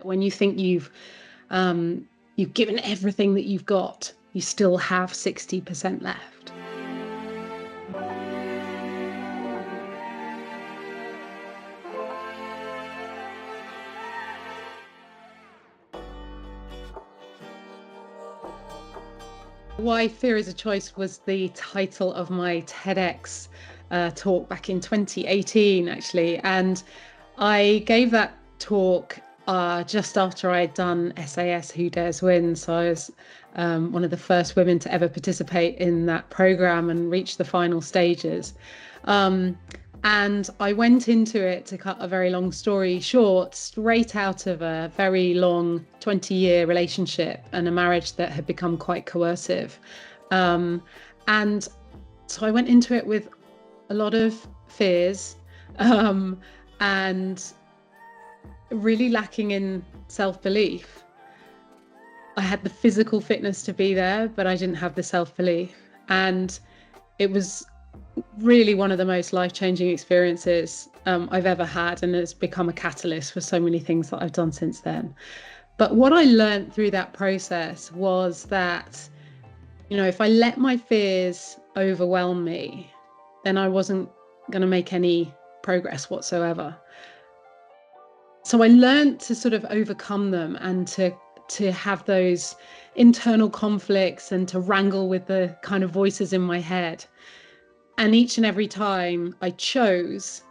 When you think you've given everything that you've got, you still have 60% left. Why Fear is a Choice was the title of my TEDx talk back in 2018, actually. And I gave that talk just after I'd done SAS Who Dares Win. So I was one of the first women to ever participate in that program and reach the final stages. And I went into it, to cut a very long story short, straight out of a very long 20-year relationship and a marriage that had become quite coercive. And so I went into it with a lot of fears and really lacking in self-belief. I had the physical fitness to be there, but I didn't have the self-belief. And it was really one of the most life-changing experiences I've ever had, and it's become a catalyst for so many things that I've done since then. But what I learned through that process was that, if I let my fears overwhelm me, then I wasn't going to make any progress whatsoever. So I learned to sort of overcome them and to have those internal conflicts and to wrangle with the kind of voices in my head. And each and every time I chose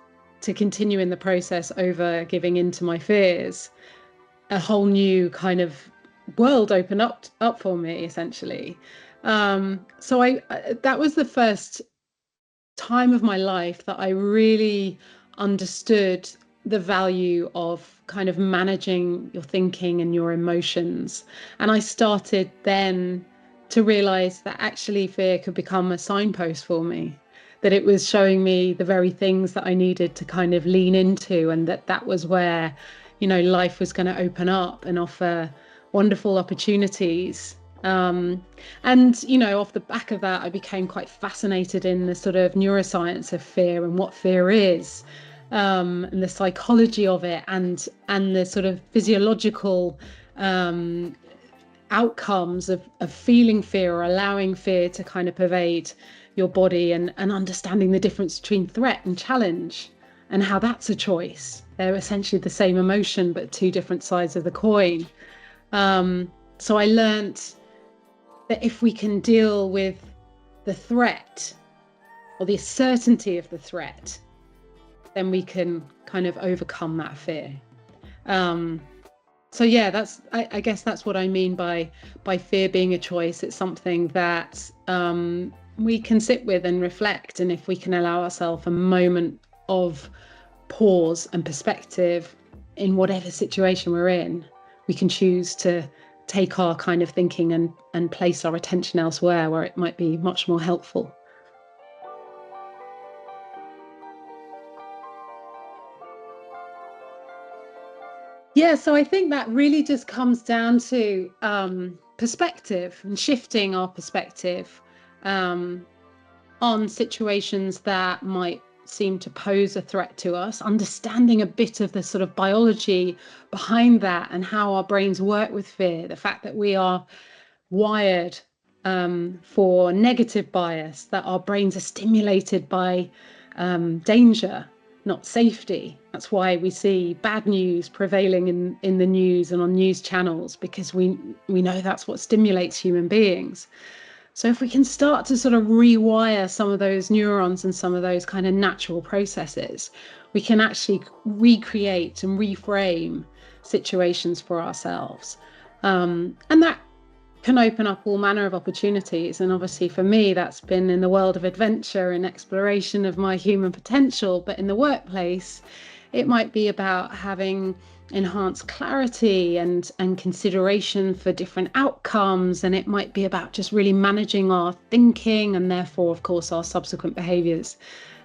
to continue in the process over giving into my fears, a whole new kind of world opened up for me, essentially. So that was the first time of my life that I really understood the value of kind of managing your thinking and your emotions. And I started then to realize that actually fear could become a signpost for me, that it was showing me the very things that I needed to kind of lean into, and that was where, life was going to open up and offer wonderful opportunities. And, off the back of that, I became quite fascinated in the sort of neuroscience of fear and what fear is, and the psychology of it, and the sort of physiological outcomes of feeling fear or allowing fear to kind of pervade your body, and understanding the difference between threat and challenge and how that's a choice. They're essentially the same emotion, but two different sides of the coin. So I learnt that if we can deal with the threat or the certainty of the threat, then we can kind of overcome that fear. So yeah, I guess that's what I mean by fear being a choice. It's something that we can sit with and reflect, and if we can allow ourselves a moment of pause and perspective in whatever situation we're in, we can choose to take our kind of thinking and place our attention elsewhere where it might be much more helpful. Yeah, so I think that really just comes down to perspective and shifting our perspective on situations that might seem to pose a threat to us, understanding a bit of the sort of biology behind that and how our brains work with fear, the fact that we are wired for negative bias, that our brains are stimulated by danger, not safety. That's why we see bad news prevailing in the news and on news channels, because we know that's what stimulates human beings. So if we can start to sort of rewire some of those neurons and some of those kind of natural processes, we can actually recreate and reframe situations for ourselves. And that can open up all manner of opportunities. And obviously for me, that's been in the world of adventure and exploration of my human potential. But in the workplace, it might be about having enhanced clarity and consideration for different outcomes. And it might be about just really managing our thinking and therefore, of course, our subsequent behaviors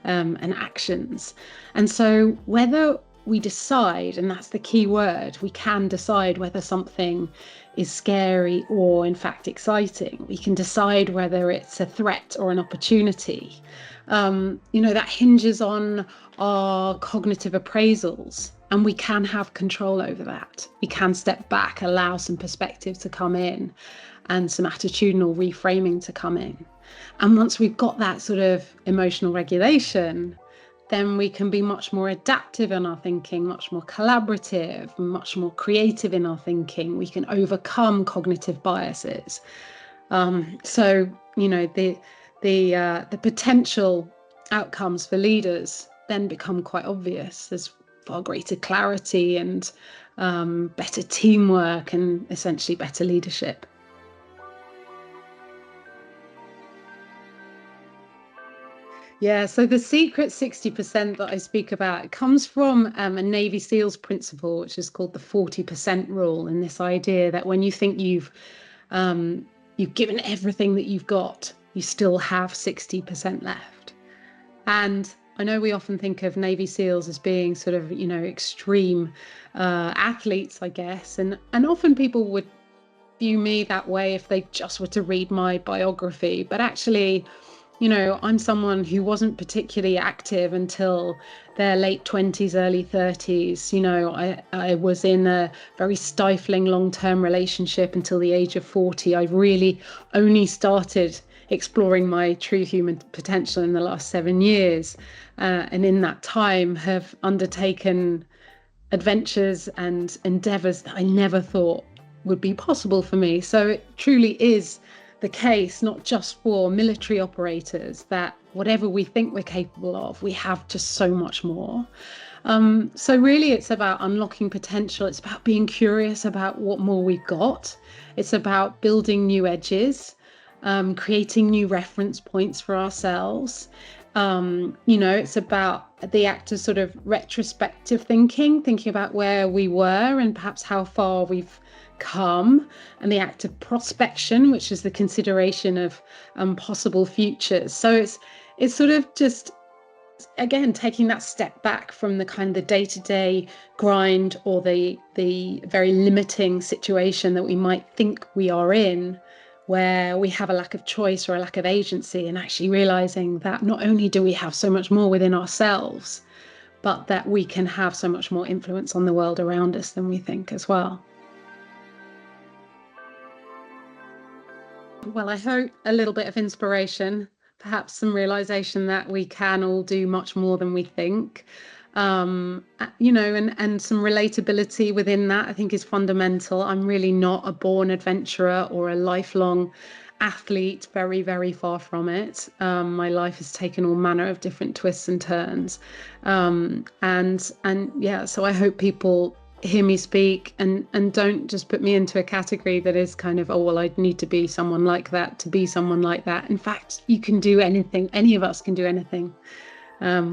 and actions. And so whether we decide, and that's the key word, we can decide whether something is scary or in fact exciting. We can decide whether it's a threat or an opportunity. That hinges on our cognitive appraisals. And we can have control over that. We can step back, allow some perspective to come in and some attitudinal reframing to come in. And once we've got that sort of emotional regulation, then we can be much more adaptive in our thinking, much more collaborative, much more creative in our thinking. We can overcome cognitive biases. So, you know, the potential outcomes for leaders then become quite obvious. There's far greater clarity and better teamwork and essentially better leadership. Yeah, so the secret 60% that I speak about, it comes from a Navy SEALs principle, which is called the 40% rule, and this idea that when you think you've given everything that you've got, you still have 60% left. And I know we often think of Navy SEALs as being sort of, you know, extreme athletes, I guess, and often people would view me that way if they just were to read my biography. But actually, you know, I'm someone who wasn't particularly active until their late 20s, early 30s. You know, I was in a very stifling long-term relationship until the age of 40. I really only started exploring my true human potential in the last 7 years. And in that time have undertaken adventures and endeavors that I never thought would be possible for me. So it truly is the case, not just for military operators, that whatever we think we're capable of, we have just so much more. So really it's about unlocking potential. It's about being curious about what more we've got. It's about building new edges, creating new reference points for ourselves. You know, it's about the act of sort of retrospective thinking about where we were and perhaps how far we've come, and the act of prospection, which is the consideration of possible futures. So it's sort of just, again, taking that step back from the kind of the day-to-day grind or the very limiting situation that we might think we are in, where we have a lack of choice or a lack of agency, and actually realizing that not only do we have so much more within ourselves, but that we can have so much more influence on the world around us than we think as well. Well, I hope a little bit of inspiration, perhaps some realization that we can all do much more than we think. You know, and some relatability within that, I think, is fundamental. I'm really not a born adventurer or a lifelong athlete, very, very far from it. My life has taken all manner of different twists and turns. And yeah, so I hope people hear me speak and don't just put me into a category that is kind of, oh, well, I'd need to be someone like that to be someone like that. In fact, you can do anything. Any of us can do anything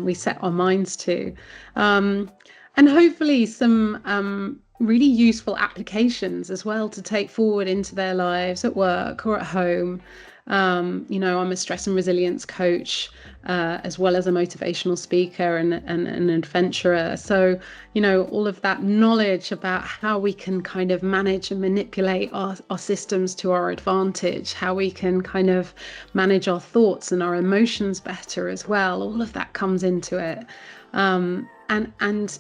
we set our minds to. And hopefully some really useful applications as well to take forward into their lives at work or at home. You know, I'm a stress and resilience coach, as well as a motivational speaker and an adventurer. So, you know, all of that knowledge about how we can kind of manage and manipulate our systems to our advantage, how we can kind of manage our thoughts and our emotions better as well. All of that comes into it. And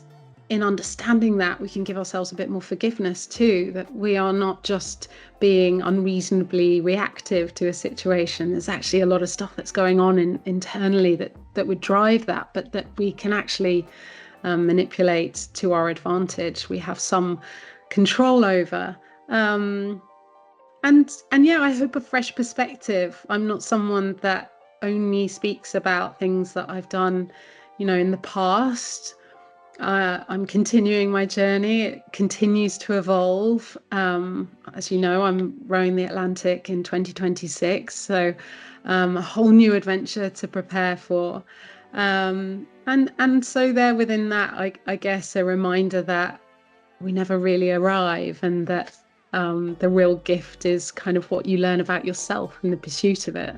in understanding that, we can give ourselves a bit more forgiveness too, that we are not just being unreasonably reactive to a situation. There's actually a lot of stuff that's going on internally that would drive that, but that we can actually manipulate to our advantage. We have some control over. And yeah, I hope a fresh perspective. I'm not someone that only speaks about things that I've done, you know, in the past. I'm continuing my journey. It continues to evolve. As you know, I'm rowing the Atlantic in 2026, so a whole new adventure to prepare for. And so there within that, I guess a reminder that we never really arrive, and that the real gift is kind of what you learn about yourself in the pursuit of it.